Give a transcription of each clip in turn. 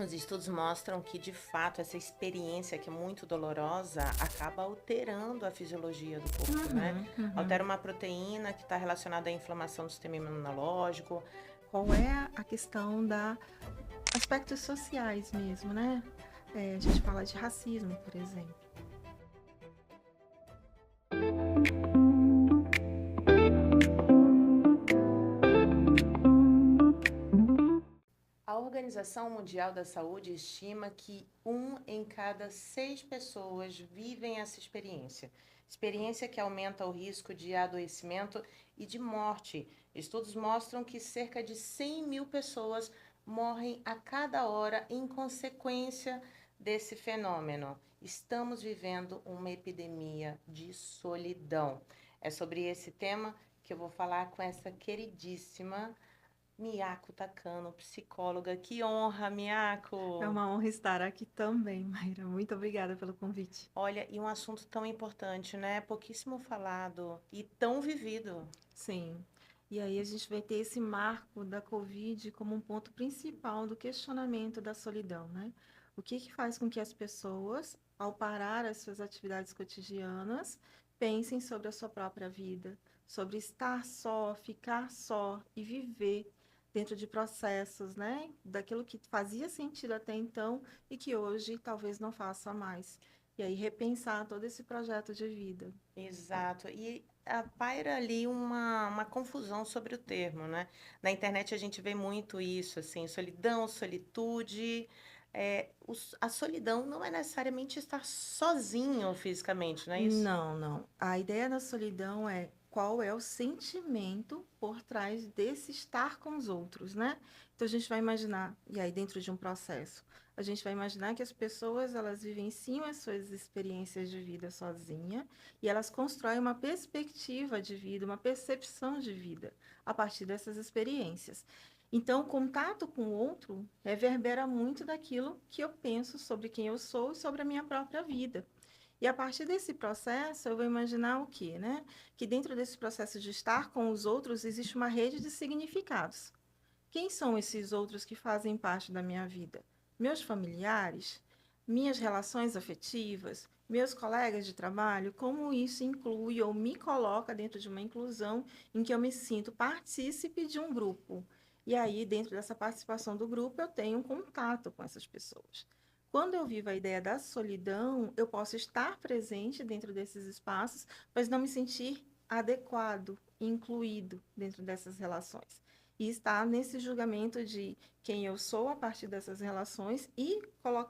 Os estudos mostram que, de fato, essa experiência que é muito dolorosa acaba alterando a fisiologia do corpo, né? Uhum, uhum. Altera uma proteína que está relacionada à inflamação do sistema imunológico. Qual é a questão da aspectos sociais mesmo, né? A gente fala de racismo, por exemplo. A Organização Mundial da Saúde estima que 1 em cada 6 pessoas vivem essa experiência. Experiência que aumenta o risco de adoecimento e de morte. Estudos mostram que cerca de 100 mil pessoas morrem a cada hora em consequência desse fenômeno. Estamos vivendo uma epidemia de solidão. É sobre esse tema que eu vou falar com essa queridíssima Miyako Takano, psicóloga. Que honra, É Miyako! uma honra estar aqui também, Mayra. Muito obrigada pelo convite. Olha, e um assunto tão importante, né? Pouquíssimo falado e tão vivido. Sim. E aí a gente vai ter esse marco da Covid como um ponto principal do questionamento da solidão, né? O que que faz com que as pessoas, ao parar as suas atividades cotidianas, pensem sobre a sua própria vida, sobre estar só, ficar só e viver dentro de processos, né? Daquilo que fazia sentido até então e que hoje talvez não faça mais. E aí repensar todo esse projeto de vida. Exato. E paira ali uma confusão sobre o termo, né? Na internet a gente vê muito isso, assim, solidão, solitude. A solidão não é necessariamente estar sozinho fisicamente, não é isso? Não, não. A ideia da solidão é qual é o sentimento por trás desse estar com os outros, né? Então a gente vai imaginar, e aí dentro de um processo, a gente vai imaginar que as pessoas elas vivenciam as suas experiências de vida sozinha e elas constroem uma perspectiva de vida, uma percepção de vida a partir dessas experiências. Então, o contato com o outro reverbera muito daquilo que eu penso sobre quem eu sou e sobre a minha própria vida. E a partir desse processo, eu vou imaginar o quê, né? Que dentro desse processo de estar com os outros existe uma rede de significados. Quem são esses outros que fazem parte da minha vida? Meus familiares? Minhas relações afetivas? Meus colegas de trabalho? Como isso inclui ou me coloca dentro de uma inclusão em que eu me sinto partícipe de um grupo? E aí, dentro dessa participação do grupo, eu tenho um contato com essas pessoas. Quando eu vivo a ideia da solidão, eu posso estar presente dentro desses espaços, mas não me sentir adequado, incluído dentro dessas relações. E estar nesse julgamento de quem eu sou a partir dessas relações e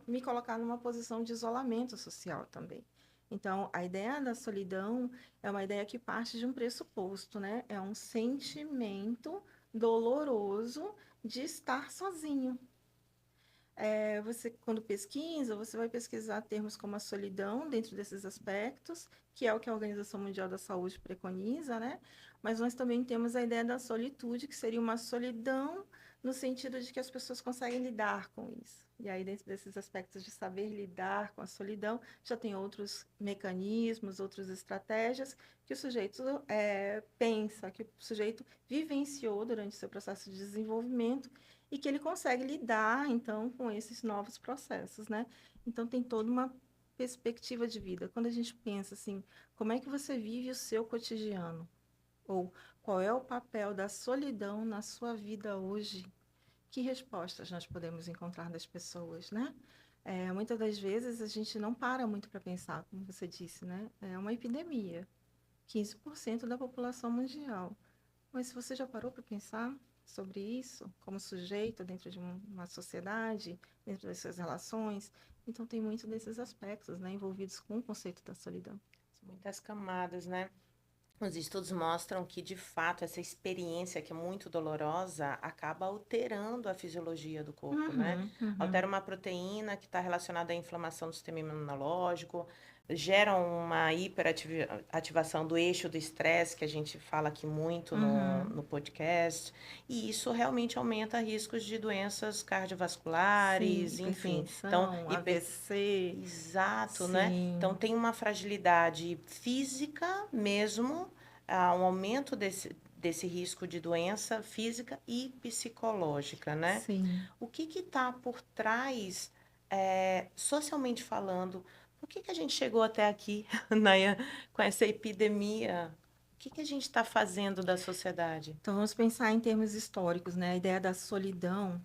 me colocar numa posição de isolamento social também. Então, a ideia da solidão é uma ideia que parte de um pressuposto, né? É um sentimento doloroso de estar sozinho, você, quando pesquisa, você vai pesquisar termos como a solidão dentro desses aspectos, que é o que a Organização Mundial da Saúde preconiza, né? Mas nós também temos a ideia da solitude, que seria uma solidão no sentido de que as pessoas conseguem lidar com isso. E aí, dentro desses aspectos de saber lidar com a solidão, já tem outros mecanismos, outras estratégias que o sujeito pensa, que o sujeito vivenciou durante o seu processo de desenvolvimento e que ele consegue lidar, então, com esses novos processos, né? Então, tem toda uma perspectiva de vida. Quando a gente pensa assim, como é que você vive o seu cotidiano? Ou qual é o papel da solidão na sua vida hoje? Que respostas nós podemos encontrar das pessoas, né? Muitas das vezes a gente não para muito para pensar, como você disse, né? É uma epidemia, 15% da população mundial. Mas se você já parou para pensar sobre isso, como sujeito dentro de uma sociedade, dentro das suas relações, então tem muito desses aspectos, né, envolvidos com o conceito da solidão. Muitas camadas, né? Os estudos mostram que, de fato, essa experiência que é muito dolorosa acaba alterando a fisiologia do corpo, né? Uhum, uhum. Altera uma proteína que está relacionada à inflamação do sistema imunológico, gera uma hiperativação do eixo do estresse, que a gente fala aqui muito Uhum. no podcast, e isso realmente aumenta riscos de doenças Sim, cardiovasculares, enfim. Então, hipertensão, AVC, exato, né? Então, sim. tem uma fragilidade física mesmo, um aumento desse risco de doença física e psicológica, né? Sim. O que está por trás, socialmente falando, por que a gente chegou até aqui, né, com essa epidemia? O que a gente está fazendo da sociedade? Então, vamos pensar em termos históricos, né? A ideia da solidão,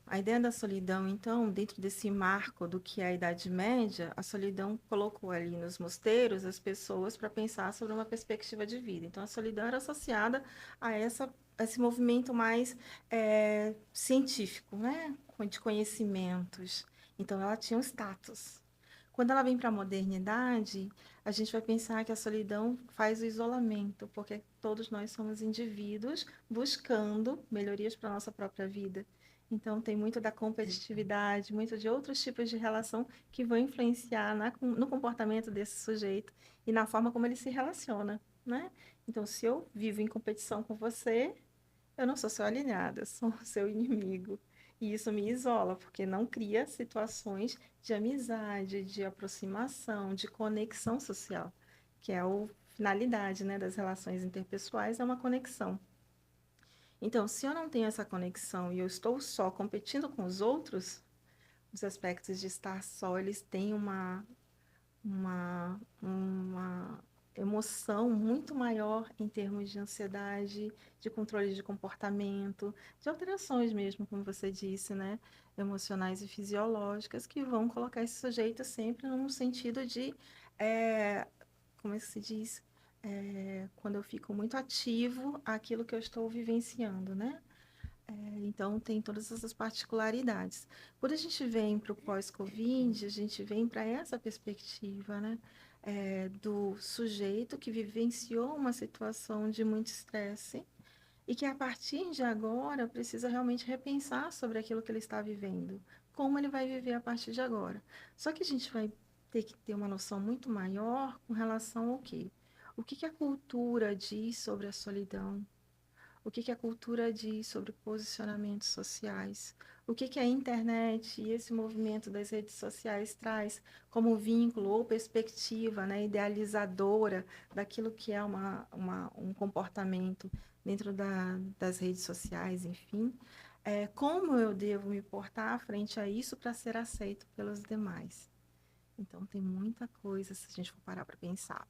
então, dentro desse marco do que é a Idade Média, a solidão colocou ali nos mosteiros as pessoas para pensar sobre uma perspectiva de vida. Então, a solidão era associada a esse movimento mais científico, né? De conhecimentos. Então, ela tinha um status. Quando ela vem para a modernidade, a gente vai pensar que a solidão faz o isolamento, porque todos nós somos indivíduos buscando melhorias para a nossa própria vida. Então, tem muito da competitividade, muito de outros tipos de relação que vão influenciar no comportamento desse sujeito e na forma como ele se relaciona, né? Então, se eu vivo em competição com você, eu não sou seu alinhado, eu sou seu inimigo. E isso me isola, porque não cria situações de amizade, de aproximação, de conexão social, que é a finalidade, né, das relações interpessoais, é uma conexão. Então, se eu não tenho essa conexão e eu estou só competindo com os outros, os aspectos de estar só, eles têm uma emoção muito maior em termos de ansiedade, de controle de comportamento, de alterações mesmo, como você disse, né? Emocionais e fisiológicas, que vão colocar esse sujeito sempre num sentido de, é, como é que se diz? Quando eu fico muito ativo àquilo que eu estou vivenciando, né? Então, tem todas essas particularidades. Quando a gente vem para o pós-Covid, a gente vem para essa perspectiva, né? Do sujeito que vivenciou uma situação de muito estresse e que, a partir de agora, precisa realmente repensar sobre aquilo que ele está vivendo, como ele vai viver a partir de agora. Só que a gente vai ter que ter uma noção muito maior com relação ao quê? O que que a cultura diz sobre a solidão? O que que a cultura diz sobre posicionamentos sociais? O que que a internet e esse movimento das redes sociais traz como vínculo ou perspectiva, né, idealizadora daquilo que é um comportamento dentro das redes sociais, enfim. Como eu devo me portar frente a isso para ser aceito pelos demais? Então, tem muita coisa se a gente for parar para pensar.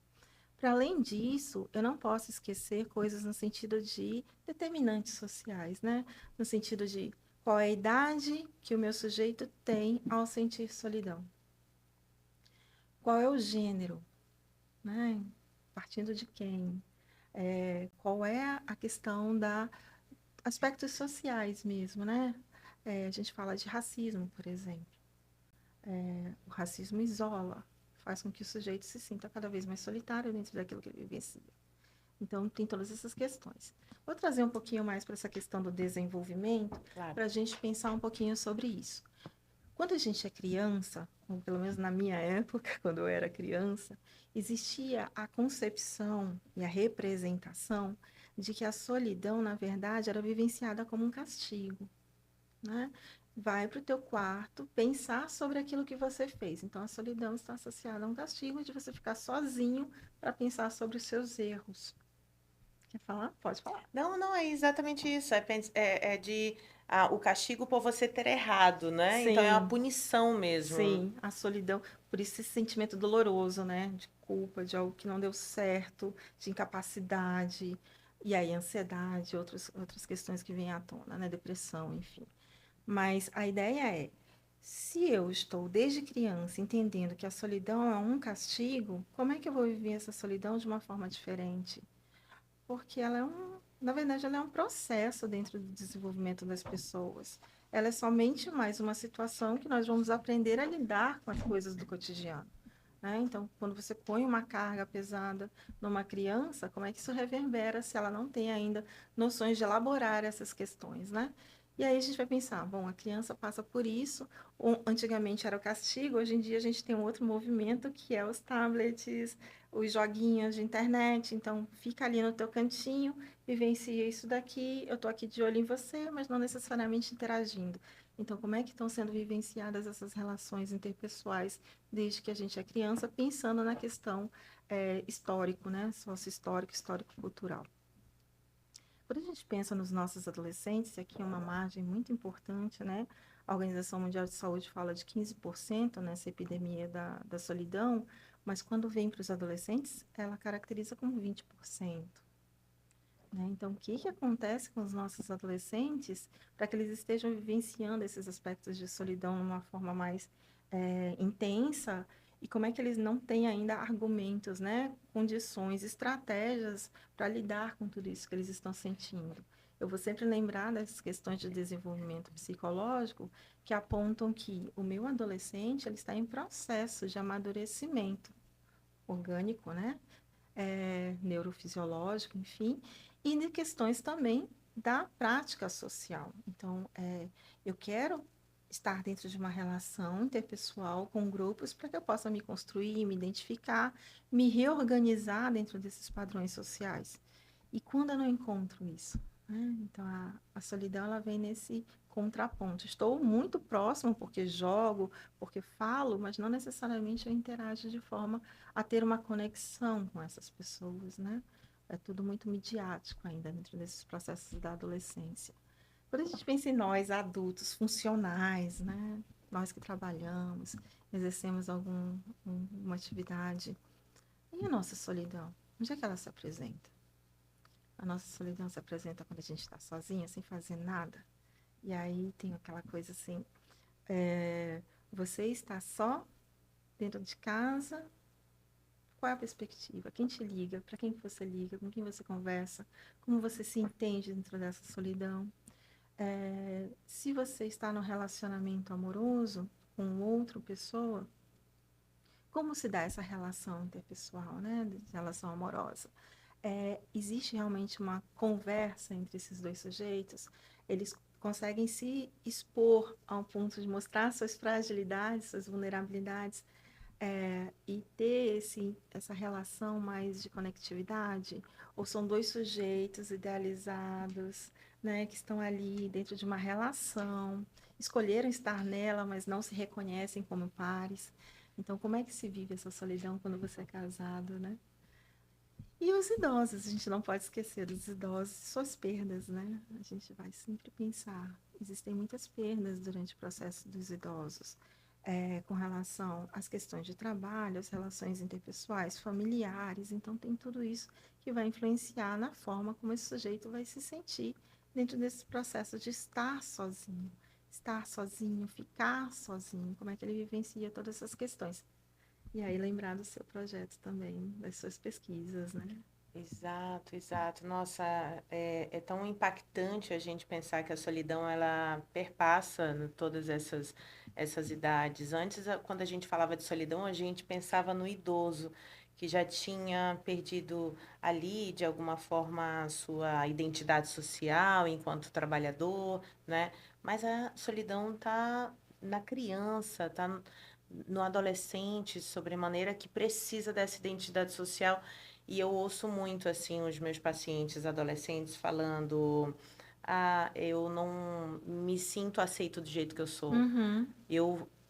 Para além disso, eu não posso esquecer coisas no sentido de determinantes sociais, né? No sentido de qual é a idade que o meu sujeito tem ao sentir solidão. Qual é o gênero, né? Partindo de quem? Qual é a questão da aspectos sociais mesmo, né? A gente fala de racismo, por exemplo. O racismo isola, faz com que o sujeito se sinta cada vez mais solitário dentro daquilo que ele vivencia. Então, tem todas essas questões. Vou trazer um pouquinho mais para essa questão do desenvolvimento, Claro. para a gente pensar um pouquinho sobre isso. Quando a gente é criança, ou pelo menos na minha época, quando eu era criança, existia a concepção e a representação de que a solidão, na verdade, era vivenciada como um castigo, né? Vai para o teu quarto pensar sobre aquilo que você fez. Então, a solidão está associada a um castigo de você ficar sozinho para pensar sobre os seus erros. Quer falar? Pode falar. Não, não, é exatamente isso. O castigo por você ter errado, né? Então é uma Sim, punição mesmo. sim, a solidão, por isso esse sentimento doloroso, né? De culpa, de algo que não deu certo, de incapacidade, e aí ansiedade, outras questões que vêm à tona, né? Depressão, enfim. Mas a ideia é, se eu estou desde criança entendendo que a solidão é um castigo, como é que eu vou viver essa solidão de uma forma diferente? Porque na verdade, ela é um processo dentro do desenvolvimento das pessoas. Ela é somente mais uma situação que nós vamos aprender a lidar com as coisas do cotidiano, né? Então, quando você põe uma carga pesada numa criança, como é que isso reverbera se ela não tem ainda noções de elaborar essas questões, né? E aí a gente vai pensar, bom, a criança passa por isso, antigamente era o castigo, hoje em dia a gente tem um outro movimento que é os tablets, os joguinhos de internet, então fica ali no teu cantinho, vivencia isso daqui, eu tô aqui de olho em você, mas não necessariamente interagindo. Então, como é que estão sendo vivenciadas essas relações interpessoais desde que a gente é criança, pensando na questão histórico, né? Sócio-histórico, histórico-cultural. Quando a gente pensa nos nossos adolescentes, e aqui é uma margem muito importante, né? A Organização Mundial de Saúde fala de 15% nessa epidemia da solidão, mas quando vem para os adolescentes, ela caracteriza como 20%. Né? Então, o que que acontece com os nossos adolescentes para que eles estejam vivenciando esses aspectos de solidão de uma forma mais intensa e como é que eles não têm ainda argumentos, né, condições, estratégias para lidar com tudo isso que eles estão sentindo? Eu vou sempre lembrar dessas questões de desenvolvimento psicológico que apontam que o meu adolescente ele está em processo de amadurecimento orgânico, né? Neurofisiológico, enfim, e de questões também da prática social. Então, eu quero estar dentro de uma relação interpessoal com grupos para que eu possa me construir, me identificar, me reorganizar dentro desses padrões sociais. E quando eu não encontro isso? Né? Então, a solidão ela vem nesse contraponto. Estou muito próximo porque jogo, porque falo, mas não necessariamente eu interajo de forma a ter uma conexão com essas pessoas, né? É tudo muito midiático ainda dentro desses processos da adolescência. Quando a gente pensa em nós, adultos, funcionais, né? Nós que trabalhamos, exercemos uma atividade, e a nossa solidão? Onde é que ela se apresenta? A nossa solidão se apresenta quando a gente está sozinha, sem fazer nada. E aí tem aquela coisa assim, você está só dentro de casa. Qual é a perspectiva? Quem te liga? Para quem que você liga? Com quem você conversa? Como você se entende dentro dessa solidão? Se você está num relacionamento amoroso com outra pessoa, como se dá essa relação interpessoal, né? Relação amorosa? Existe realmente uma conversa entre esses dois sujeitos? Eles conseguem se expor ao ponto de mostrar suas fragilidades, suas vulnerabilidades? E ter essa relação mais de conectividade? Ou são dois sujeitos idealizados, né, que estão ali dentro de uma relação, escolheram estar nela, mas não se reconhecem como pares? Então, como é que se vive essa solidão quando você é casado, né? E os idosos, a gente não pode esquecer dos idosos e suas perdas, né? A gente vai sempre pensar. Existem muitas perdas durante o processo dos idosos, com relação às questões de trabalho, as relações interpessoais, familiares. Então, tem tudo isso que vai influenciar na forma como esse sujeito vai se sentir dentro desse processo de estar sozinho, ficar sozinho, como é que ele vivencia todas essas questões. E aí lembrar do seu projeto também, das suas pesquisas, né? Exato, exato. Nossa, é tão impactante a gente pensar que a solidão ela perpassa todas essas idades. Antes, quando a gente falava de solidão, a gente pensava no idoso que já tinha perdido ali, de alguma forma, a sua identidade social enquanto trabalhador, né? Mas a solidão está na criança, está no adolescente, sobremaneira que precisa dessa identidade social. E eu ouço muito, assim, os meus pacientes adolescentes falando: ah, eu não me sinto aceito do jeito que eu sou. Uhum.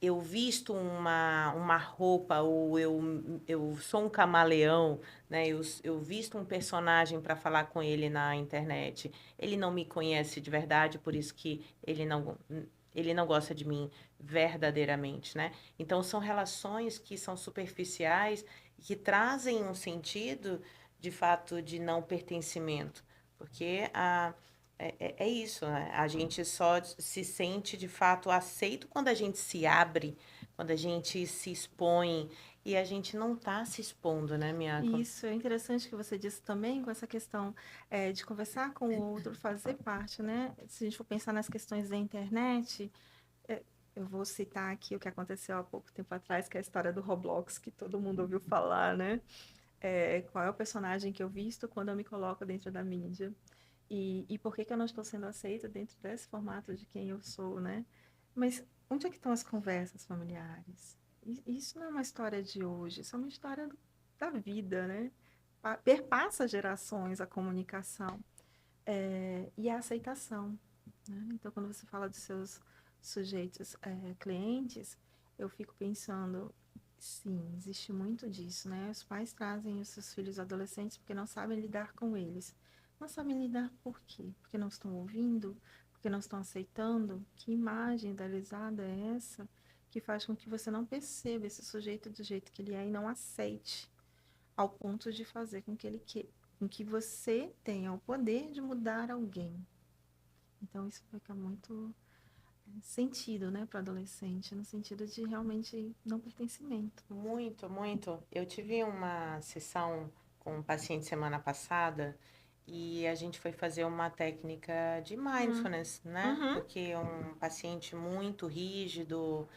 Eu visto uma roupa, ou eu sou um camaleão, né? Eu visto um personagem para falar com ele na internet. Ele não me conhece de verdade, por isso que ele não gosta de mim verdadeiramente, né? Então, são relações que são superficiais e que trazem um sentido, de fato, de não pertencimento. Porque é isso, né? A gente só se sente de fato aceito quando a gente se abre, quando a gente se expõe, e a gente não está se expondo, né, E Miaco? isso é interessante que você disse também com essa questão de conversar com o outro, fazer parte, né? Se a gente for pensar nas questões da internet, é, eu vou citar aqui o que aconteceu há pouco tempo atrás, que é a história do Roblox, que todo mundo ouviu falar, né? Qual é o personagem que eu visto quando eu me coloco dentro da mídia? E por que que eu não estou sendo aceita dentro desse formato de quem eu sou, né? Mas onde é que estão as conversas familiares? Isso não é uma história de hoje, isso é uma história da vida, né? Perpassa gerações a comunicação, e a aceitação, né? Então, quando você fala dos seus sujeitos, clientes, eu fico pensando, sim, existe muito disso, né? Os pais trazem os seus filhos adolescentes porque não sabem lidar com eles. não sabem lidar por quê? Porque não estão ouvindo? Porque não estão aceitando? Que imagem idealizada é essa que faz com que você não perceba esse sujeito do jeito que ele é e não aceite ao ponto de fazer com que você tenha o poder de mudar alguém? Então, isso fica muito sentido, né, para o adolescente, no sentido de realmente não pertencimento. Muito, muito. Eu tive uma sessão com um paciente semana passada e a gente foi fazer uma técnica de Hum. mindfulness, né? Uhum. Porque é um paciente muito rígido,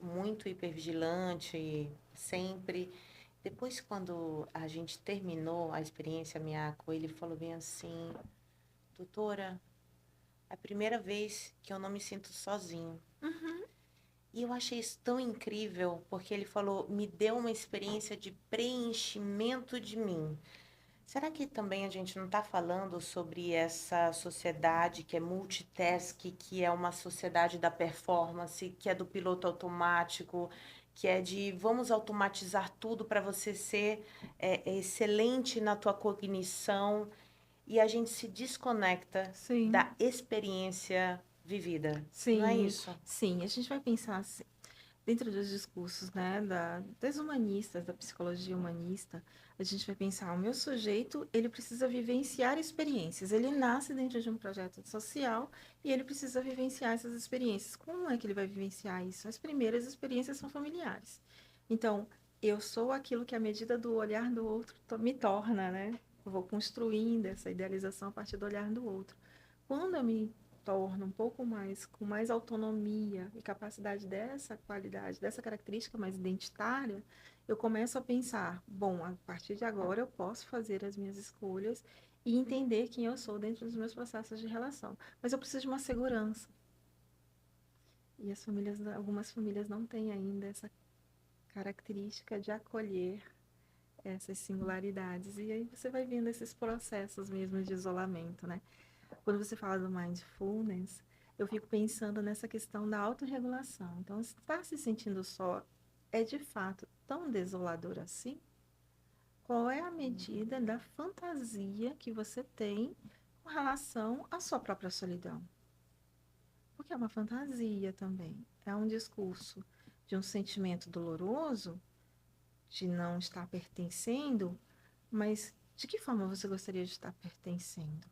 muito hipervigilante, sempre. Depois, quando a gente terminou a experiência Miyako, ele falou bem assim, doutora, é a primeira vez que eu não me sinto sozinho. Uhum. E eu achei isso tão incrível, porque ele falou, me deu uma experiência de preenchimento de mim. Será que também a gente não está falando sobre essa sociedade que é multitask, que é uma sociedade da performance, que é do piloto automático, que é de vamos automatizar tudo para você ser excelente na tua cognição e a gente se desconecta Sim. da experiência vivida? Não é Sim, isso? sim. A gente vai pensar assim, dentro dos discursos, né, das humanistas, da psicologia humanista, a gente vai pensar, o meu sujeito, ele precisa vivenciar experiências. Ele nasce dentro de um projeto social e ele precisa vivenciar essas experiências. Como é que ele vai vivenciar isso? As primeiras experiências são familiares. Então, eu sou aquilo que a medida do olhar do outro me torna, né? Eu vou construindo essa idealização a partir do olhar do outro. Quando eu me torno um pouco mais, com mais autonomia e capacidade dessa qualidade, dessa característica mais identitária, eu começo a pensar, bom, a partir de agora eu posso fazer as minhas escolhas e entender quem eu sou dentro dos meus processos de relação. Mas eu preciso de uma segurança. E as famílias, algumas famílias não têm ainda essa característica de acolher essas singularidades. E aí você vai vendo esses processos mesmo de isolamento, né? Quando você fala do mindfulness, eu fico pensando nessa questão da autorregulação. Então, estar se sentindo só é de fato tão desolador assim? Qual é a medida da fantasia que você tem com relação à sua própria solidão? Porque é uma fantasia também. É um discurso de um sentimento doloroso, de não estar pertencendo, mas de que forma você gostaria de estar pertencendo?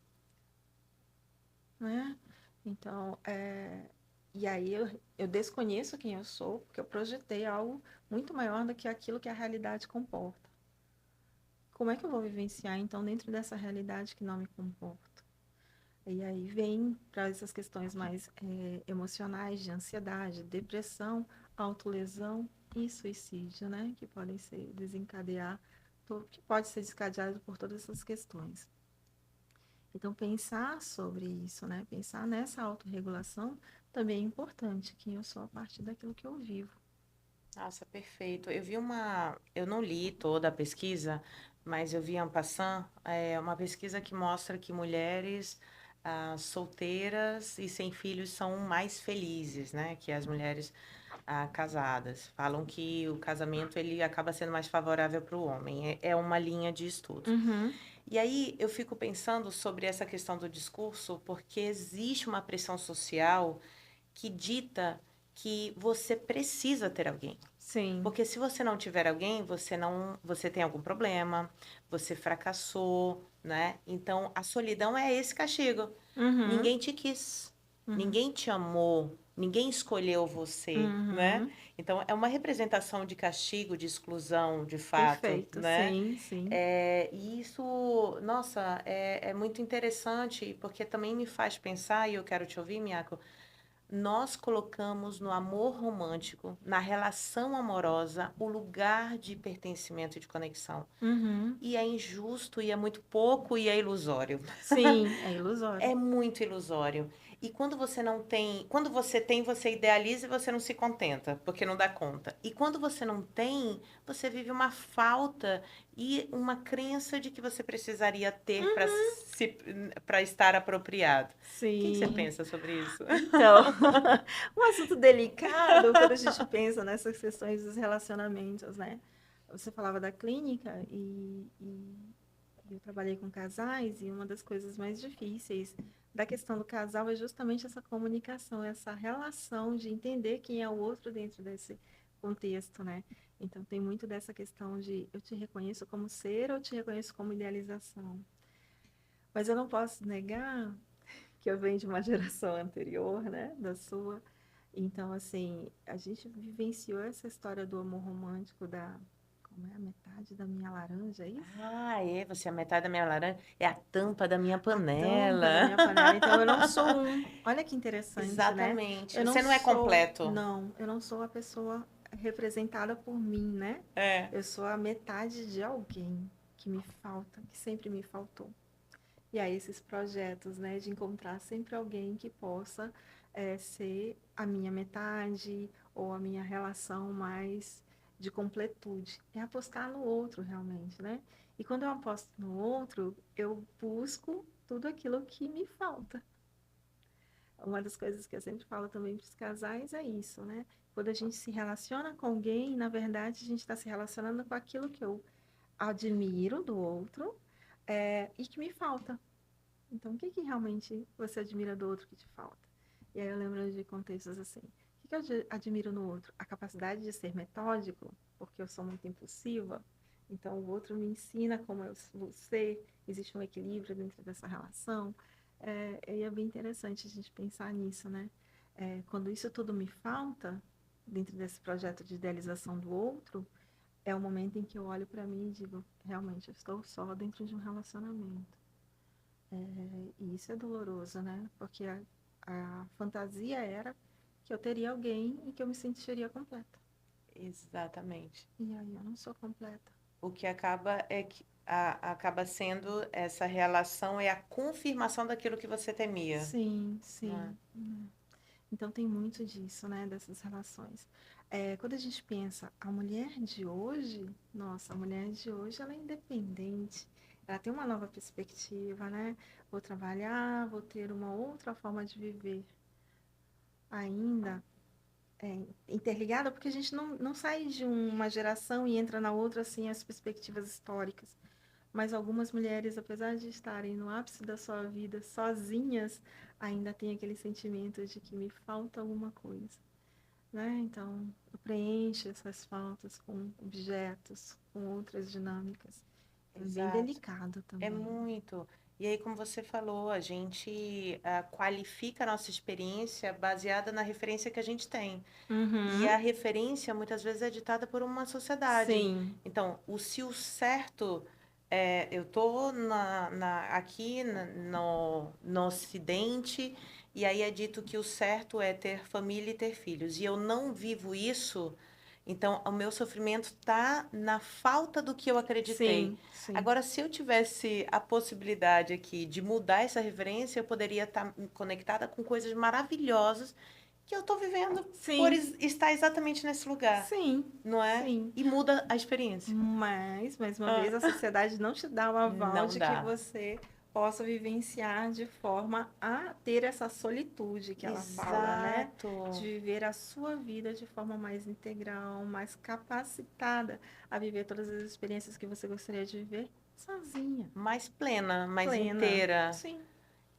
Né? Então, e aí eu desconheço quem eu sou, porque eu projetei algo muito maior do que aquilo que a realidade comporta. Como é que eu vou vivenciar, então, dentro dessa realidade que não me comporta? E aí vem para essas questões mais emocionais, de ansiedade, depressão, autolesão e suicídio, né? Que podem ser que pode ser desencadeado por todas essas questões. Então, pensar sobre isso, né? Pensar nessa autorregulação também é importante, que eu sou a partir daquilo que eu vivo. Nossa, perfeito. Eu não li toda a pesquisa, mas eu vi en passant, uma pesquisa que mostra que mulheres solteiras e sem filhos são mais felizes, né? Que as mulheres casadas. Falam que o casamento ele acaba sendo mais favorável para o homem. É uma linha de estudo. Uhum. E aí eu fico pensando sobre essa questão do discurso, porque existe uma pressão social que dita que você precisa ter alguém. Sim. Porque se você não tiver alguém, você tem algum problema, você fracassou, né? Então a solidão é esse castigo. Uhum. Ninguém te quis, Uhum. ninguém te amou, ninguém escolheu você, né? Uhum. Então é uma representação de castigo, de exclusão, de fato, Perfeito. né? Sim, sim. E isso, nossa, é muito interessante, porque também me faz pensar, e eu quero te ouvir, Miyako, nós colocamos no amor romântico, na relação amorosa, o lugar de pertencimento e de conexão. Uhum. E é injusto, e é muito pouco, e é ilusório. Sim, é ilusório. É muito ilusório. E quando você não tem, quando você tem, você idealiza e você não se contenta, porque não dá conta. E quando você não tem, você vive uma falta e uma crença de que você precisaria ter Uhum. para estar apropriado. O que você Sim. pensa sobre isso? Então, um assunto delicado quando a gente pensa nessas questões dos relacionamentos, né? Você falava da clínica eu trabalhei com casais e uma das coisas mais difíceis da questão do casal é justamente essa comunicação, essa relação de entender quem é o outro dentro desse contexto, né? Então tem muito dessa questão de eu te reconheço como ser ou eu te reconheço como idealização. Mas eu não posso negar que eu venho de uma geração anterior, né, da sua. Então, assim, a gente vivenciou essa história do amor romântico da, como é, a metade da minha laranja, é isso? Ah, é, você é a metade da minha laranja, é a tampa da minha A tampa da panela. minha panela. Então, eu não sou um. Olha que interessante, né? Exatamente. Eu não Você não é sou, completo. não, eu não sou a pessoa representada por mim, né? É. Eu sou a metade de alguém que me falta, que sempre me faltou. E aí esses projetos, né, de encontrar sempre alguém que possa ser a minha metade ou a minha relação mais de completude. É apostar no outro realmente, né? E quando eu aposto no outro, eu busco tudo aquilo que me falta. Uma das coisas que eu sempre falo também para os casais é isso, né? Quando a gente se relaciona com alguém, na verdade, a gente está se relacionando com aquilo que eu admiro do outro, e que me falta. Então, o que que realmente você admira do outro que te falta? E aí eu lembro de contextos assim. O que que eu admiro no outro? A capacidade de ser metódico, porque eu sou muito impulsiva. Então, o outro me ensina como eu vou ser, existe um equilíbrio dentro dessa relação. E é bem interessante a gente pensar nisso, né? Quando isso tudo me falta, dentro desse projeto de idealização do outro, é o momento em que eu olho para mim e digo, realmente, eu estou só dentro de um relacionamento. E isso é doloroso, né? Porque a fantasia era que eu teria alguém e que eu me sentiria completa. Exatamente. E aí eu não sou completa. O que acaba é que acaba sendo essa relação é a confirmação daquilo que você temia, Sim, não é? sim. Então tem muito disso, né? Dessas relações. Quando a gente pensa, a mulher de hoje, nossa, a mulher de hoje ela é independente. Ela tem uma nova perspectiva, né? Vou trabalhar, vou ter uma outra forma de viver. Ainda interligada, porque a gente não sai de uma geração e entra na outra assim as perspectivas históricas. Mas algumas mulheres, apesar de estarem no ápice da sua vida sozinhas, ainda têm aquele sentimento de que me falta alguma coisa, né? Então, eu preencho essas faltas com objetos, com outras dinâmicas. É bem Exato. delicado É também. muito. E aí, como você falou, a gente qualifica a nossa experiência baseada na referência que a gente tem. E Uhum. a referência muitas vezes é ditada por uma sociedade. Sim, Então, se o certo eu tô aqui no Ocidente, e aí é dito que o certo é ter família e ter filhos. E eu não vivo isso, então o meu sofrimento está na falta do que eu acreditei. sim, sim. Agora, se eu tivesse a possibilidade aqui de mudar essa referência, eu poderia estar conectada com coisas maravilhosas que eu estou vivendo por Sim, estar exatamente nesse lugar, sim, não é? sim. E muda a experiência. Mas, mais uma vez, Ah, a sociedade não te dá o aval não de que dá. você possa vivenciar de forma a ter essa solitude que ela fala, né? De Exato. viver a sua vida de forma mais integral, mais capacitada a viver todas as experiências que você gostaria de viver sozinha, Mais plena, mais plena. inteira. Sim,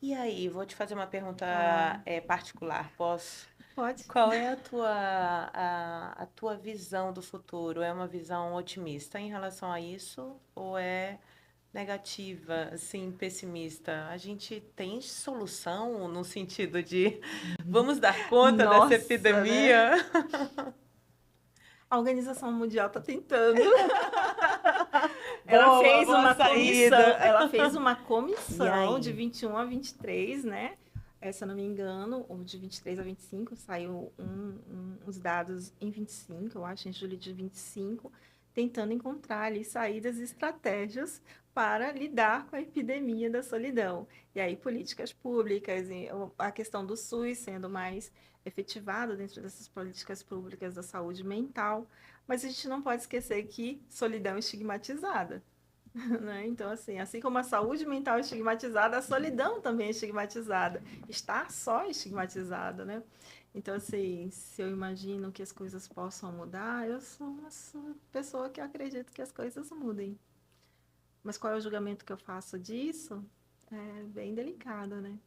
E aí, vou te fazer uma pergunta claro. particular, posso? Pode? Qual é a tua visão do futuro? É uma visão otimista em relação a isso ou é negativa, assim, pessimista? A gente tem solução no sentido de vamos dar conta dessa Nossa, né? epidemia? A Organização Mundial está tentando. Ela Boa, fez boa uma comissão, saída. ela fez uma E comissão de aí? 21 a 23, né? Se eu não me engano, ou de 23 a 25, saiu os dados em 25, eu acho, em julho de 25, tentando encontrar ali saídas e estratégias para lidar com a epidemia da solidão. E aí, políticas públicas, e a questão do SUS sendo mais efetivado dentro dessas políticas públicas da saúde mental, mas a gente não pode esquecer que solidão é estigmatizada, né? Então, assim como a saúde mental é estigmatizada, a solidão também é estigmatizada. Estar só é estigmatizada, né? Então, assim, se eu imagino que as coisas possam mudar, eu sou uma pessoa que acredita que as coisas mudem. Mas qual é o julgamento que eu faço disso? É bem delicado, né?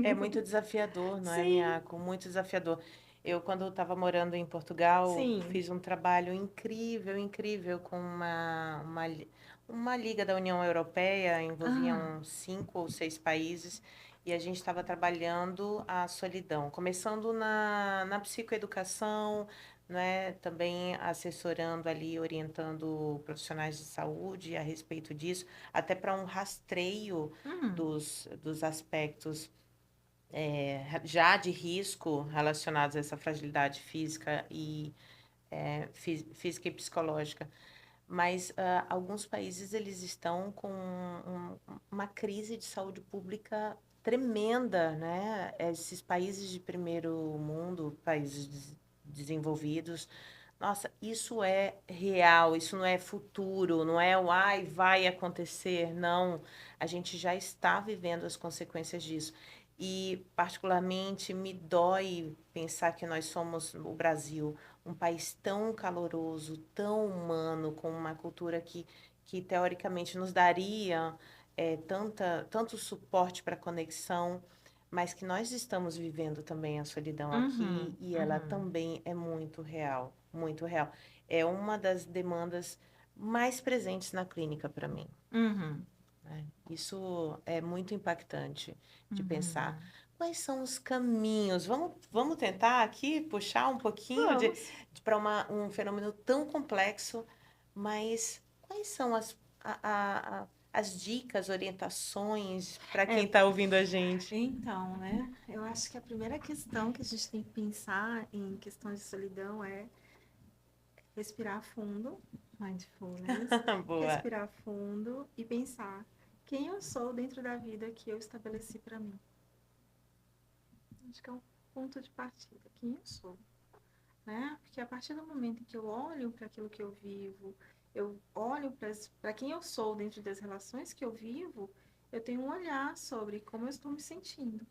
É muito desafiador, não é, Sim, Miyako? Muito desafiador. Eu, quando estava morando em Portugal, sim. fiz um trabalho incrível, incrível com uma liga da União Europeia, Ah, envolviam 5 ou 6 países, e a gente estava trabalhando a solidão, começando na psicoeducação, né, também assessorando ali, orientando profissionais de saúde a respeito disso, até para um rastreio hum, dos aspectos já de risco relacionados a essa fragilidade física e física e psicológica. Mas alguns países eles estão com uma crise de saúde pública tremenda, né? Esses países de primeiro mundo, países desenvolvidos, nossa, isso é real, isso não é futuro, não é o ai, vai acontecer, não. A gente já está vivendo as consequências disso. E, particularmente, me dói pensar que nós somos, o Brasil, um país tão caloroso, tão humano, com uma cultura que teoricamente nos daria tanto suporte para conexão, mas que nós estamos vivendo também a solidão aqui uhum, e ela uhum, também é muito real, muito real. É uma das demandas mais presentes na clínica para mim, uhum, né? Isso é muito impactante de pensar. uhum. Quais são os caminhos? Vamos tentar aqui puxar um pouquinho Vamos. para um fenômeno tão complexo, mas quais são as dicas, orientações para quem É, está ouvindo a gente? então, né? Eu acho que a primeira questão que a gente tem que pensar em questões de solidão é respirar fundo, mindfulness, Boa. respirar fundo e pensar quem eu sou dentro da vida que eu estabeleci para mim. Acho que é um ponto de partida, quem eu sou, né? Porque a partir do momento que eu olho para aquilo que eu vivo, eu olho para quem eu sou dentro das relações que eu vivo, eu tenho um olhar sobre como eu estou me sentindo.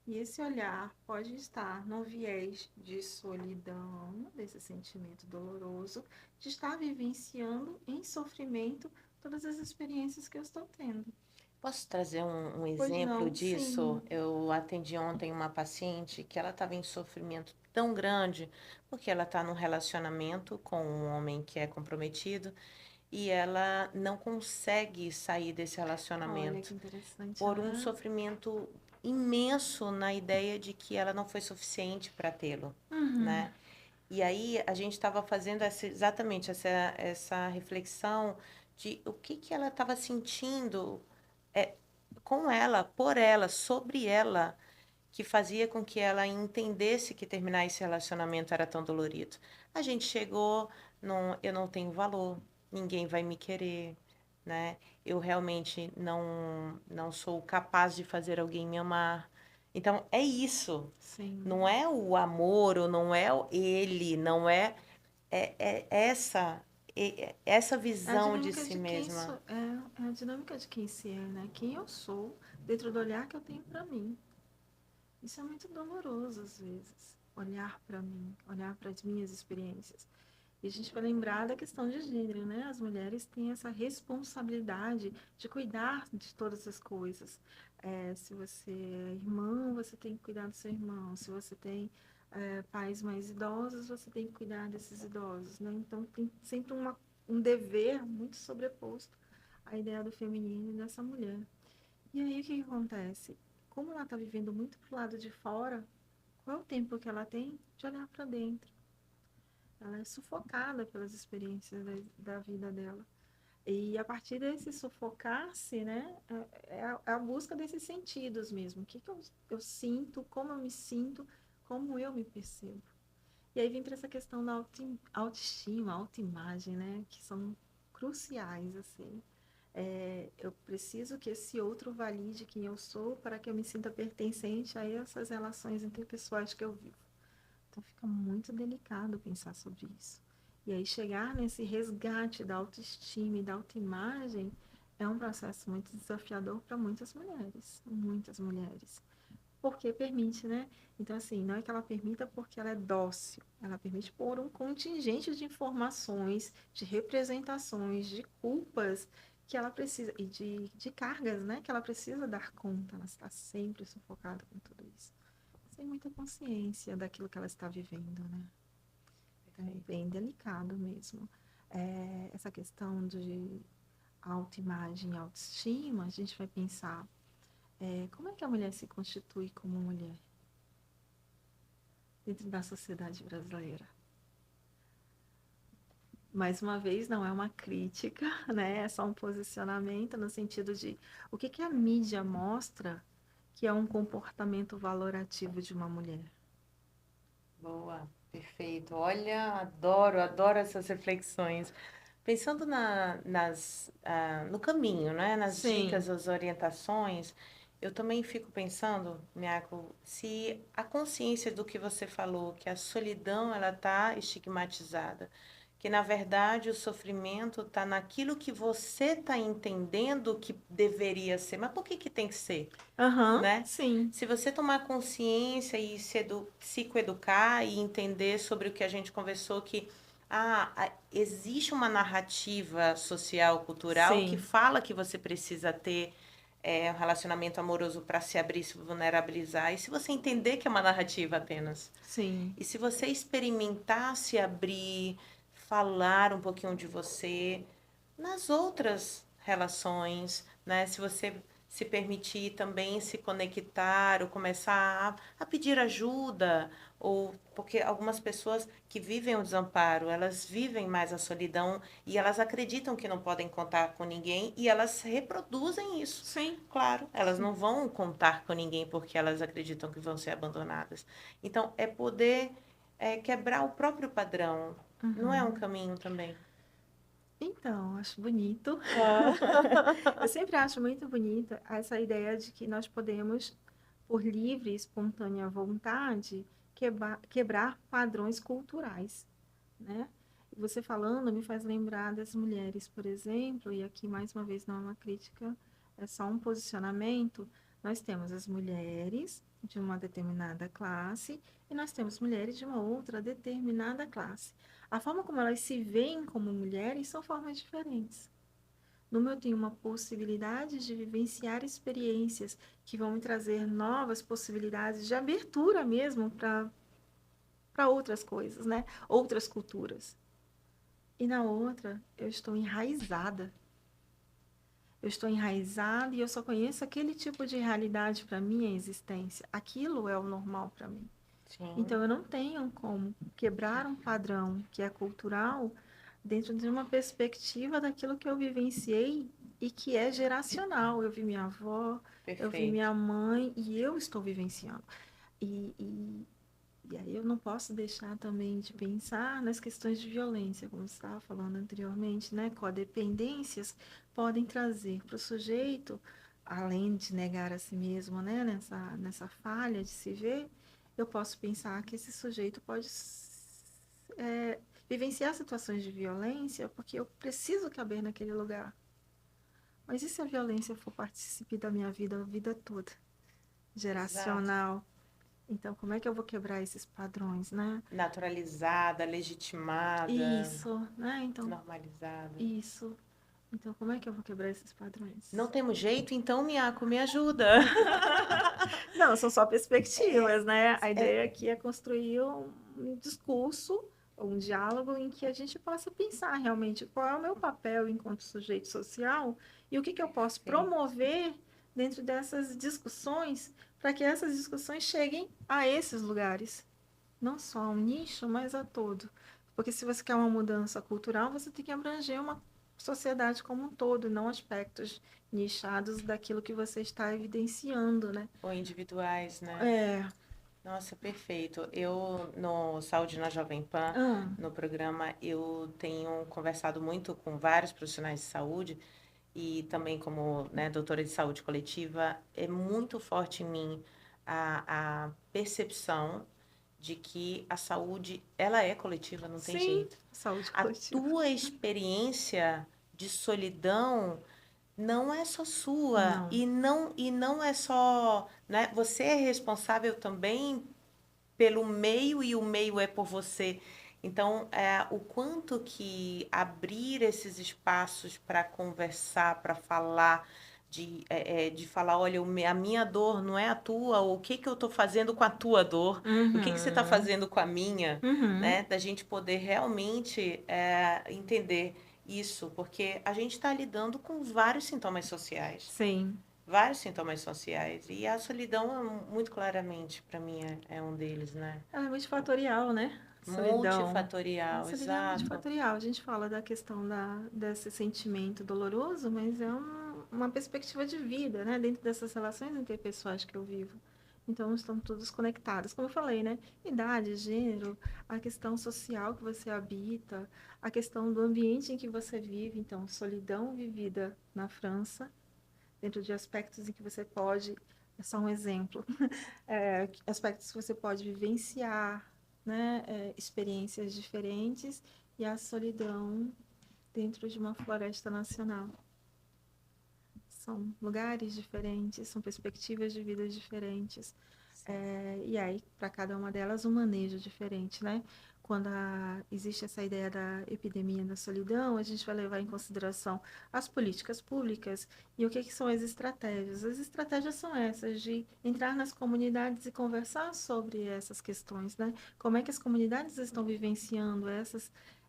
E esse olhar pode estar no viés de solidão, desse sentimento doloroso, de estar vivenciando em sofrimento todas as experiências que eu estou tendo. Posso trazer um Pois exemplo não, disso? sim. Eu atendi ontem uma paciente que ela estava em sofrimento tão grande porque ela está num relacionamento com um homem que é comprometido e ela não consegue sair desse Olha que relacionamento interessante, por um né? sofrimento imenso na ideia de que ela não foi suficiente para tê-lo, Uhum, né? E aí a gente estava fazendo exatamente essa reflexão de o que ela estava sentindo é, com ela, por ela, sobre ela, que fazia com que ela entendesse que terminar esse relacionamento era tão dolorido. A gente chegou eu não tenho valor, ninguém vai me querer, né? Eu realmente não sou capaz de fazer alguém me amar. Então é isso. Não sim. é o amor, ou não é ele, não é, é essa É a visão de dinâmica si de quem mesma. sou, é a dinâmica de quem se é, né? Quem eu sou dentro do olhar que eu tenho para mim. Isso é muito doloroso às vezes. Olhar para mim, olhar para as minhas experiências. E a gente vai lembrar da questão de gênero, né? As mulheres têm essa responsabilidade de cuidar de todas as coisas. Se você é irmão, você tem que cuidar do seu irmão. Se você tem pais mais idosos, você tem que cuidar desses idosos, né? Então tem sempre um dever muito sobreposto à ideia do feminino e dessa mulher. E aí o que acontece? Como ela está vivendo muito pro lado de fora, qual é o tempo que ela tem de olhar para dentro? Ela é sufocada pelas experiências da vida dela. E a partir desse sufocar-se, né, é a busca desses sentidos mesmo. O que, que eu sinto, como eu me sinto, como eu me percebo. E aí vem para essa questão da autoestima, autoimagem, né, que são cruciais, assim. Eu preciso que esse outro valide quem eu sou para que eu me sinta pertencente a essas relações interpessoais que eu vivo. Então fica muito delicado pensar sobre isso. E aí chegar nesse resgate da autoestima e da autoimagem é um processo muito desafiador para muitas mulheres, muitas mulheres. Porque permite, né? Então, assim, não é que ela permita porque ela é dócil, ela permite por um contingente de informações, de representações, de culpas que ela precisa, e de cargas, né? Que ela precisa dar conta, ela está sempre sufocada com tudo isso. Sem muita consciência daquilo que ela está vivendo, né? Então, é Perfeito. bem delicado mesmo. Essa questão de autoimagem e autoestima, a gente vai pensar, como é que a mulher se constitui como mulher dentro da sociedade brasileira? Mais uma vez, não é uma crítica, né? É só um posicionamento no sentido de o que que a mídia mostra que é um comportamento valorativo de uma mulher. Boa, perfeito. Olha, adoro, adoro essas reflexões. Pensando no caminho, né? Nas Sim, dicas, as orientações, eu também fico pensando, Miaco, se a consciência do que você falou, que a solidão ela está estigmatizada, que na verdade o sofrimento está naquilo que você está entendendo que deveria ser, mas por que que tem que ser? aham, Né? sim, Se você tomar consciência e psicoeducar e entender sobre o que a gente conversou, que existe uma narrativa social, cultural, que sim, fala que você precisa ter um relacionamento amoroso para se abrir, se vulnerabilizar. E se você entender que é uma narrativa apenas, sim, e se você experimentar se abrir, falar um pouquinho de você nas outras relações, né? Se você se permitir também se conectar ou começar a pedir ajuda, ou porque algumas pessoas que vivem o desamparo, elas vivem mais a solidão e elas acreditam que não podem contar com ninguém e elas reproduzem isso. sim, Claro, elas sim. não vão contar com ninguém porque elas acreditam que vão ser abandonadas. Então, é poder quebrar o próprio padrão. Não é um Uhum. caminho também? Então, acho bonito. Ah. Eu sempre acho muito bonita essa ideia de que nós podemos, por livre e espontânea vontade, quebrar padrões culturais, né? E você falando me faz lembrar das mulheres, por exemplo, e aqui mais uma vez não é uma crítica, é só um posicionamento. Nós temos as mulheres de uma determinada classe e nós temos mulheres de uma outra determinada classe. A forma como elas se veem como mulheres são formas diferentes. No meu, eu tenho uma possibilidade de vivenciar experiências que vão me trazer novas possibilidades de abertura mesmo para outras coisas, né? Outras culturas. E na outra, eu estou enraizada. Eu estou enraizada e eu só conheço aquele tipo de realidade para minha existência. Aquilo é o normal para mim. Sim, Então, eu não tenho como quebrar um padrão que é cultural dentro de uma perspectiva daquilo que eu vivenciei e que é geracional. Eu vi minha avó, eu vi perfeito. minha mãe e eu estou vivenciando. E, e, e aí eu não posso deixar também de pensar nas questões de violência, como você estava falando anteriormente, né? Codependências podem trazer para o sujeito, além de negar a si mesmo, né? Nessa falha de se ver, eu posso pensar que esse sujeito pode vivenciar situações de violência porque eu preciso caber naquele lugar. Mas e se a violência for participar da minha vida a vida toda? Exato. Geracional. Então, como é que eu vou quebrar esses padrões, né? Naturalizada, legitimada, Isso, né? Então, normalizada. isso. Então, como é que eu vou quebrar esses Não padrões? temos jeito, então, Miaco, me ajuda. Não, são só É, perspectivas, né? A é, ideia aqui é construir um discurso, um diálogo em que a gente possa pensar realmente qual é o meu papel enquanto sujeito social e o que que eu posso perfeito. promover dentro dessas discussões para que essas discussões cheguem a esses lugares. Não só a um nicho, mas a todo. Porque se você quer uma mudança cultural, você tem que abranger uma sociedade como um todo, não aspectos nichados daquilo que você está evidenciando, né? Ou individuais, né? É. Nossa, perfeito. Eu, no Saúde na Jovem Pan, Ah, no programa, eu tenho conversado muito com vários profissionais de saúde e também como, né, doutora de saúde coletiva, é muito forte em mim a percepção de que a saúde, ela é coletiva, não tem sim, jeito. saúde A coletiva. tua experiência de solidão não é só sua Não. e não é só, né? Você é responsável também pelo meio e o meio é por você. Então, o quanto que abrir esses espaços para conversar, para falar, de falar, olha, a minha dor não é a tua, o que que eu estou fazendo com a tua dor, o que que você está Uhum. fazendo com a minha, Uhum. né? Da gente poder realmente entender isso, porque a gente está lidando com vários sintomas sociais. Sim. Vários sintomas sociais. E a solidão, muito claramente, para mim, é um deles, né? Ela é multifatorial, né? Solidão. A Multifatorial, solidão é exato. multifatorial. A gente fala da questão desse sentimento doloroso, mas é uma perspectiva de vida, né? Dentro dessas relações interpessoais que eu vivo. Então, estão todos conectados. Como eu falei, né? Idade, gênero, a questão social que você habita, a questão do ambiente em que você vive. Então, solidão vivida na França, dentro de aspectos em que você pode, é só um exemplo, aspectos que você pode vivenciar, né, experiências diferentes e a solidão dentro de uma floresta nacional. São lugares diferentes, são perspectivas de vidas diferentes. E aí, para cada uma delas, um manejo diferente, né? Quando existe essa ideia da epidemia da solidão, a gente vai levar em consideração as políticas públicas e o que, que são as estratégias. As estratégias são essas, de entrar nas comunidades e conversar sobre essas questões, né? Como é que as comunidades estão vivenciando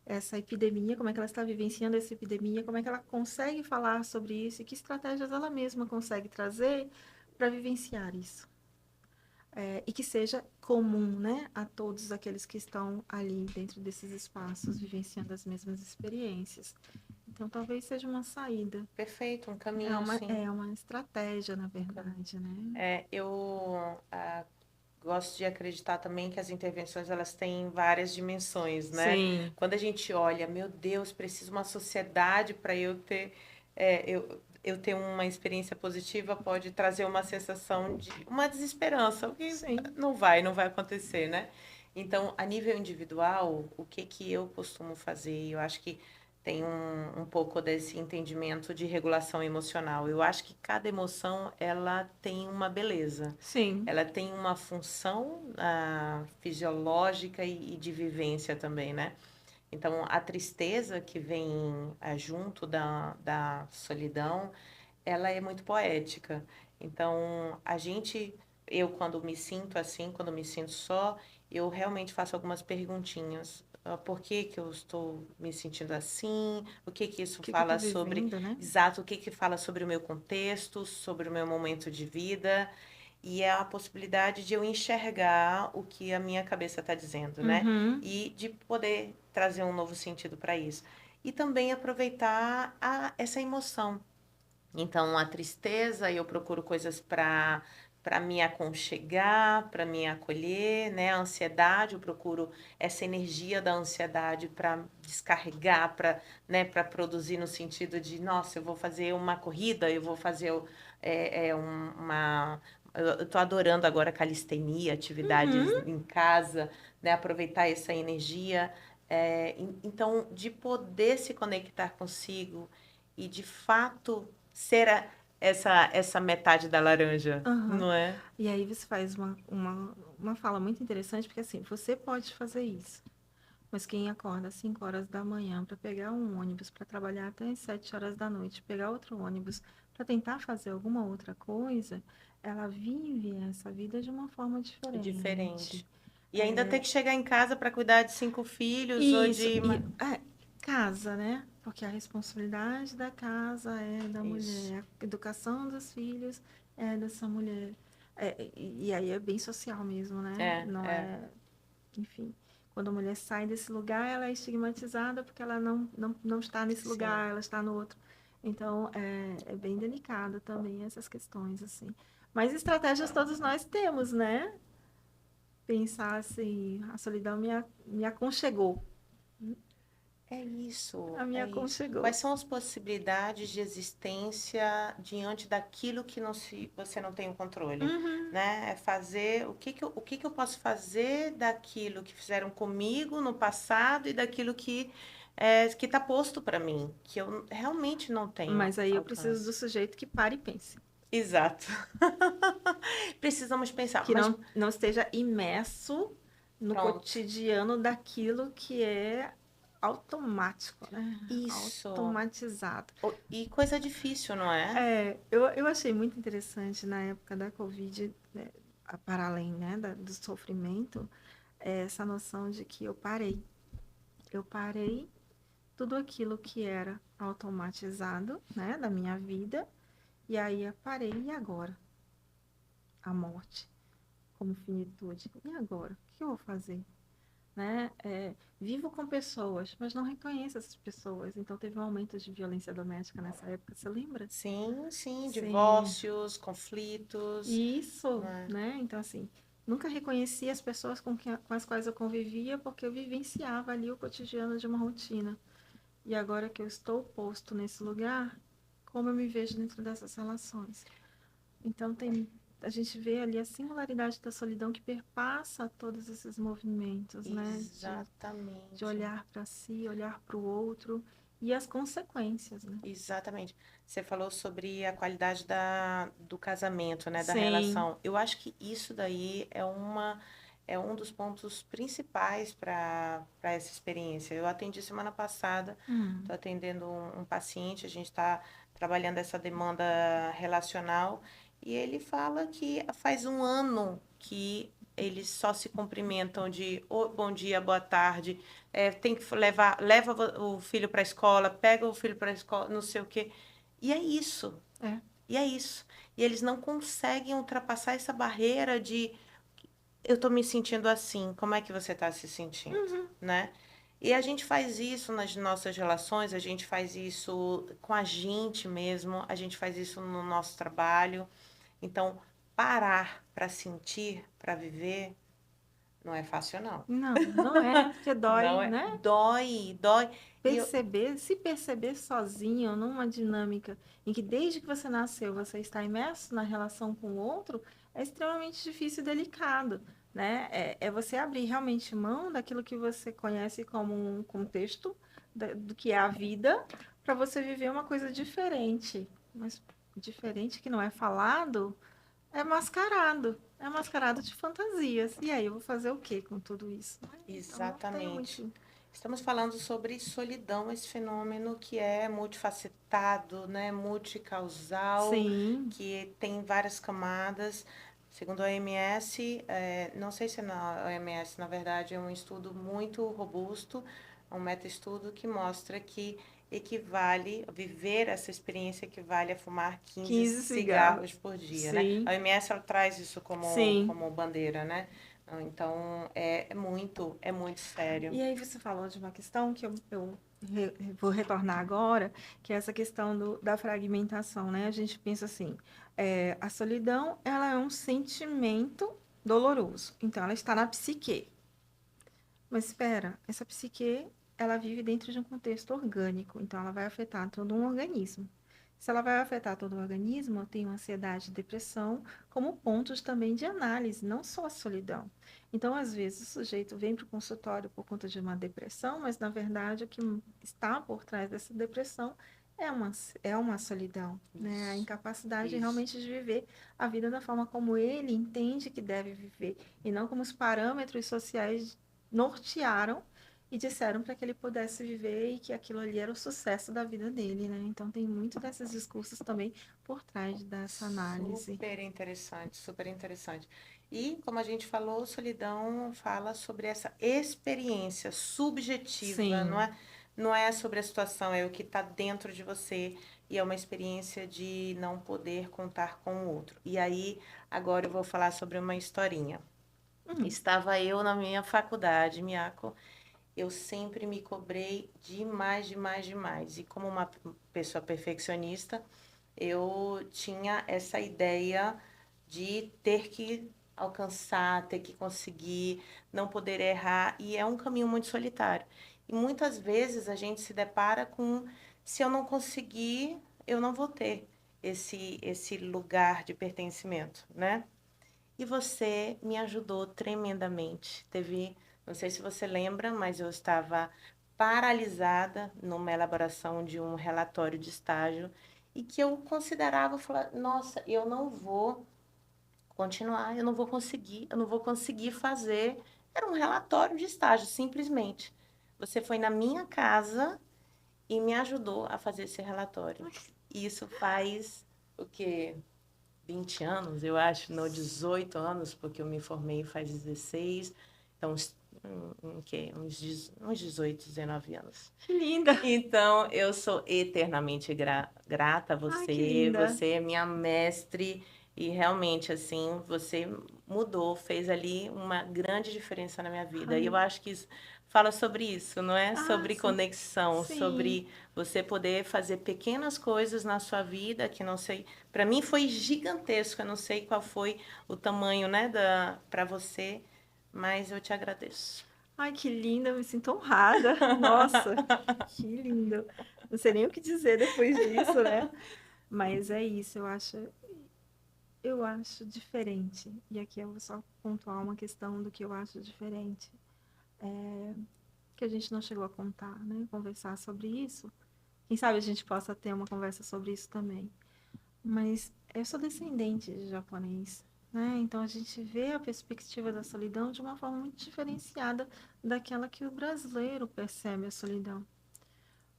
essa epidemia, como é que ela está vivenciando essa epidemia, como é que ela consegue falar sobre isso e que estratégias ela mesma consegue trazer para vivenciar isso. E que seja comum, né, a todos aqueles que estão ali dentro desses espaços, vivenciando as mesmas experiências. Então, talvez seja uma saída. Perfeito, um caminho, sim. É uma estratégia, na verdade, né? Eu gosto de acreditar também que as intervenções elas têm várias dimensões, né? Sim. Quando a gente olha, meu Deus, preciso de uma sociedade para eu ter uma experiência positiva, pode trazer uma sensação de uma desesperança, o que Sim. não vai acontecer, né? Então, a nível individual, o que que eu costumo fazer? Eu acho que tem um pouco desse entendimento de regulação emocional. Eu acho que cada emoção ela tem uma beleza, Sim. ela tem uma função fisiológica e de vivência também, né? Então, a tristeza que vem junto da solidão, ela é muito poética. Então, eu quando me sinto assim, quando me sinto só, eu realmente faço algumas perguntinhas. Por que que eu estou me sentindo assim? O que que O isso que que eu estou fala sobre, vivendo, né? exato, o que que fala sobre o meu contexto, sobre o meu momento de vida? E é a possibilidade de eu enxergar o que a minha cabeça está dizendo, né? Uhum. E de poder trazer um novo sentido para isso. E também aproveitar essa emoção. Então, a tristeza, eu procuro coisas para me aconchegar, para me acolher, né? A ansiedade, eu procuro essa energia da ansiedade para descarregar, para produzir no sentido de, nossa, eu vou fazer uma corrida, eu vou fazer uma. Eu estou adorando agora calistenia, atividades Uhum. em casa, né? Aproveitar essa energia. Então, de poder se conectar consigo e de fato ser essa metade da laranja, Aham. não é? E aí você faz uma fala muito interessante, porque assim, você pode fazer isso. Mas quem acorda às 5 horas da manhã para pegar um ônibus para trabalhar até às 7 horas da noite, pegar outro ônibus para tentar fazer alguma outra coisa, ela vive essa vida de uma forma diferente. Diferente. E ainda ter que chegar em casa para cuidar de 5 filhos ou Isso, de. casa, né? Porque a responsabilidade da casa é da Isso. mulher, a educação dos filhos é dessa mulher. E aí é bem social mesmo, né? É, Não é. é, enfim. Quando a mulher sai desse lugar, ela é estigmatizada porque ela não está nesse Sim. lugar, ela está no outro. Então, é bem delicado também essas questões, assim. Mas estratégias todos nós temos, né? Pensar assim, a solidão me aconchegou. É isso, Me é isso. aconchegou. Quais são as possibilidades de existência diante daquilo que você não tem o controle, Uhum. né? É fazer o que que eu posso fazer daquilo que fizeram comigo no passado e daquilo que está posto para mim, que eu realmente não tenho Mas aí eu preciso do alcance. sujeito que pare e pense. Exato. Precisamos pensar, Que mas não esteja imerso no Pronto. cotidiano daquilo que é automático, né? Isso. Automatizado. E coisa difícil, não é? Eu achei muito interessante na época da Covid, né, para além, né, do sofrimento, essa noção de que eu parei. Eu parei tudo aquilo que era automatizado, né, da minha vida, e aí eu parei, e agora? A morte como finitude. E agora? O que eu vou fazer? Né? Vivo com pessoas, mas não reconheço essas pessoas. Então teve um aumento de violência doméstica nessa época, você lembra? Sim, sim, Sim, divórcios, conflitos, isso, né? né? Então, assim, nunca reconheci as pessoas com as quais eu convivia porque eu vivenciava ali o cotidiano de uma rotina. E agora que eu estou posto nesse lugar, como eu me vejo dentro dessas relações? Então, a gente vê ali a singularidade da solidão que perpassa todos esses movimentos, né? De Exatamente. olhar para si, olhar para o outro e as consequências, né? Exatamente. Você falou sobre a qualidade do casamento, né, da Sim. relação. Eu acho que isso daí é um dos pontos principais para essa experiência. Eu atendi semana passada, Hum. estou atendendo um paciente, a gente está trabalhando essa demanda relacional e ele fala que faz um ano que eles só se cumprimentam de bom dia, boa tarde, tem que leva o filho para a escola, pega o filho para a escola, não sei o quê. E é isso. É. E é isso. E eles não conseguem ultrapassar essa barreira de eu tô me sentindo assim, como é que você está se sentindo, Uhum. né? E a gente faz isso nas nossas relações, a gente faz isso com a gente mesmo, a gente faz isso no nosso trabalho. Então, parar para sentir, para viver, não é fácil, não. Não, não é, porque Não dói, é? né? Dói, dói. E eu, Se perceber sozinho numa dinâmica em que desde que você nasceu você está imerso na relação com o outro, é extremamente difícil e delicado, né? É você abrir realmente mão daquilo que você conhece como um contexto do que é a vida, para você viver uma coisa diferente. Mas diferente que não é falado, é mascarado de fantasias. E aí eu vou fazer o quê com tudo isso? Então não tem exatamente. muito. Estamos falando sobre solidão, esse fenômeno que é multifacetado, né, multicausal, Sim. que tem várias camadas. Segundo a OMS, não sei se na OMS, na verdade, é um estudo muito robusto, um meta-estudo que mostra que viver essa experiência equivale a fumar 15 15 cigarros. cigarros por dia, né? A Sim, OMS, ela traz isso sim. como bandeira, né? Então, é muito sério. E aí você falou de uma questão que vou retornar agora, que é essa questão da fragmentação, né? A gente pensa assim, a solidão, ela é um sentimento doloroso. Então, ela está na psique. Mas espera, essa psique, ela vive dentro de um contexto orgânico, então ela vai afetar todo um organismo. Se ela vai afetar todo o organismo, eu tenho ansiedade e depressão como pontos também de análise, não só a solidão. Então, às vezes, o sujeito vem para o consultório por conta de uma depressão, mas, na verdade, o que está por trás dessa depressão é uma solidão, né? A Isso, incapacidade isso. realmente de viver a vida da forma como ele entende que deve viver, e não como os parâmetros sociais nortearam e disseram para que ele pudesse viver e que aquilo ali era o sucesso da vida dele, né? Então tem muito desses discursos também por trás dessa análise. Super interessante, super interessante. E, como a gente falou, solidão fala sobre essa experiência subjetiva, Sim. não é sobre a situação, é o que está dentro de você e é uma experiência de não poder contar com o outro. E aí, agora eu vou falar sobre uma historinha. Hum. Estava eu na minha faculdade, Miaco, eu sempre me cobrei demais, demais, demais. E como uma pessoa perfeccionista, eu tinha essa ideia de ter que alcançar, ter que conseguir, não poder errar, e é um caminho muito solitário. E muitas vezes a gente se depara com, se eu não conseguir, eu não vou ter esse lugar de pertencimento, né? E você me ajudou tremendamente. Não sei se você lembra, mas eu estava paralisada numa elaboração de um relatório de estágio e que eu considerava, falar, nossa, eu não vou continuar, eu não vou conseguir fazer Era um relatório de estágio, simplesmente. Você foi na minha casa e me ajudou a fazer esse relatório. Isso faz o quê? 20 anos, eu acho, não, 18 anos, porque eu me formei faz 16, então uns 18, 19 anos. Que linda! Então, eu sou eternamente grata a Ai, que você, linda! você é minha mestre e realmente, assim, você mudou, fez ali uma grande diferença na minha vida. E eu Ai, acho que fala sobre isso, não é? Sobre sim. conexão, Sim. sobre você poder fazer pequenas coisas na sua vida, que não sei, para mim foi gigantesco, eu não sei qual foi o tamanho, né, para você, mas eu te agradeço. Ai, que linda, eu me sinto honrada. Nossa, que lindo. Não sei nem o que dizer depois disso, né? Mas é isso, eu acho diferente. E aqui eu vou só pontuar uma questão do que eu acho diferente, que a gente não chegou a contar, né? Conversar sobre isso. Quem sabe a gente possa ter uma conversa sobre isso também. Mas eu sou descendente de japonês, né? Então a gente vê a perspectiva da solidão de uma forma muito diferenciada daquela que o brasileiro percebe a solidão.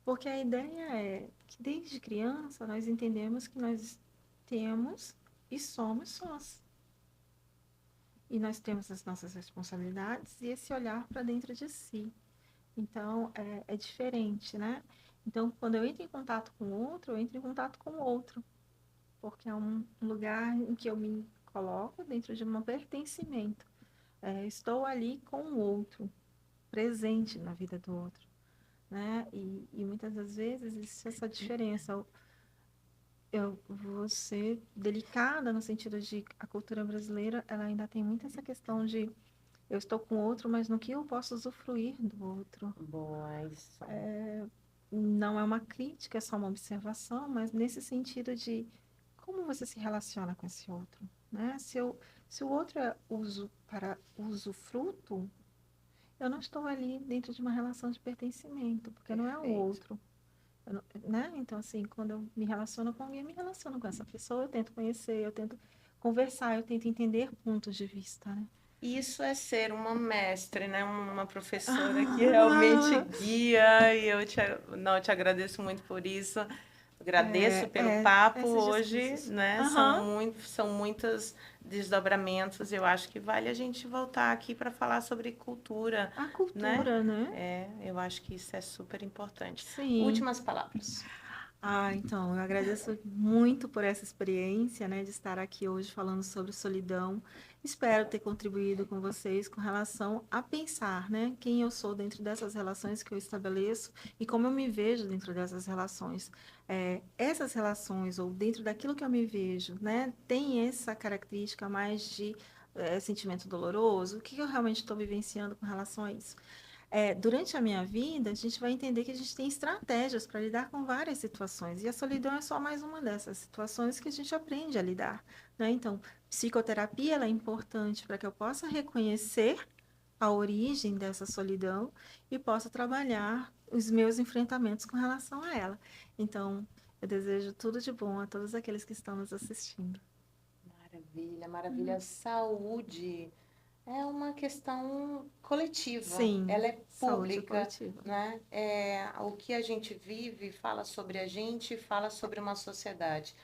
Porque a ideia é que desde criança nós entendemos que nós temos e somos sós. E nós temos as nossas responsabilidades e esse olhar para dentro de si. Então é diferente, né? Então, quando eu entro em contato com o outro, eu entro em contato com o outro. Porque é um lugar em que eu me coloco dentro de um pertencimento. Estou ali com o outro, presente na vida do outro, né? E muitas das vezes existe essa diferença. Eu vou ser delicada no sentido de a cultura brasileira, ela ainda tem muito essa questão de eu estou com o outro, mas no que eu posso usufruir do outro. Boa, isso. Não é uma crítica, é só uma observação, mas nesse sentido de como você se relaciona com esse outro, né? Se o outro é uso para usufruto, eu não estou ali dentro de uma relação de pertencimento, porque não é o Perfeito. outro, né? Então, assim, quando eu me relaciono com alguém, eu me relaciono com essa pessoa, eu tento conhecer, eu tento conversar, eu tento entender pontos de vista, né? Isso é ser uma mestre, né? Uma professora que realmente Ah, guia e não, eu te agradeço muito por isso. Agradeço pelo papo essas hoje, discussões. né? Aham, São muitos desdobramentos. Eu acho que vale a gente voltar aqui para falar sobre cultura, a né? cultura, né? Eu acho que isso é super importante. Sim. Últimas palavras. Ah, então, eu agradeço muito por essa experiência, né, de estar aqui hoje falando sobre solidão. Espero ter contribuído com vocês com relação a pensar, né, quem eu sou dentro dessas relações que eu estabeleço e como eu me vejo dentro dessas relações. Essas relações, ou dentro daquilo que eu me vejo, né, tem essa característica mais de sentimento doloroso. O que eu realmente estou vivenciando com relação a isso? Durante a minha vida, a gente vai entender que a gente tem estratégias para lidar com várias situações, e a solidão é só mais uma dessas situações que a gente aprende a lidar, né? Então, psicoterapia ela é importante para que eu possa reconhecer a origem dessa solidão e possa trabalhar os meus enfrentamentos com relação a ela. Então, eu desejo tudo de bom a todos aqueles que estão nos assistindo. Maravilha, maravilha. Saúde é uma questão coletiva, Sim, ela é saúde pública, coletiva. né? O que a gente vive fala sobre a gente, fala sobre uma sociedade.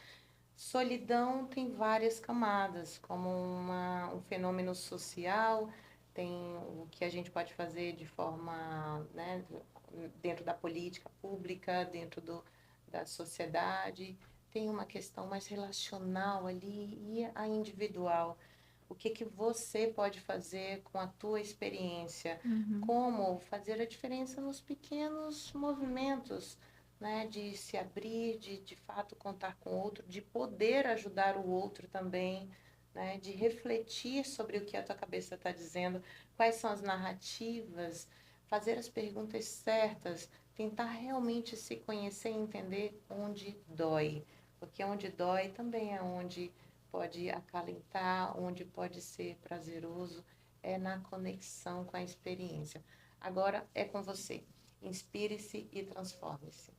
Solidão tem várias camadas, como um fenômeno social, tem o que a gente pode fazer de forma, né, dentro da política pública, da sociedade, tem uma questão mais relacional ali e a individual. O que que você pode fazer com a tua experiência? Uhum. Como fazer a diferença nos pequenos movimentos, né, de se abrir, de fato contar com o outro, de poder ajudar o outro também, né, de refletir sobre o que a tua cabeça está dizendo, quais são as narrativas, fazer as perguntas certas, tentar realmente se conhecer e entender onde dói, porque onde dói também é onde pode acalentar, onde pode ser prazeroso, é na conexão com a experiência. Agora é com você. Inspire-se e transforme-se.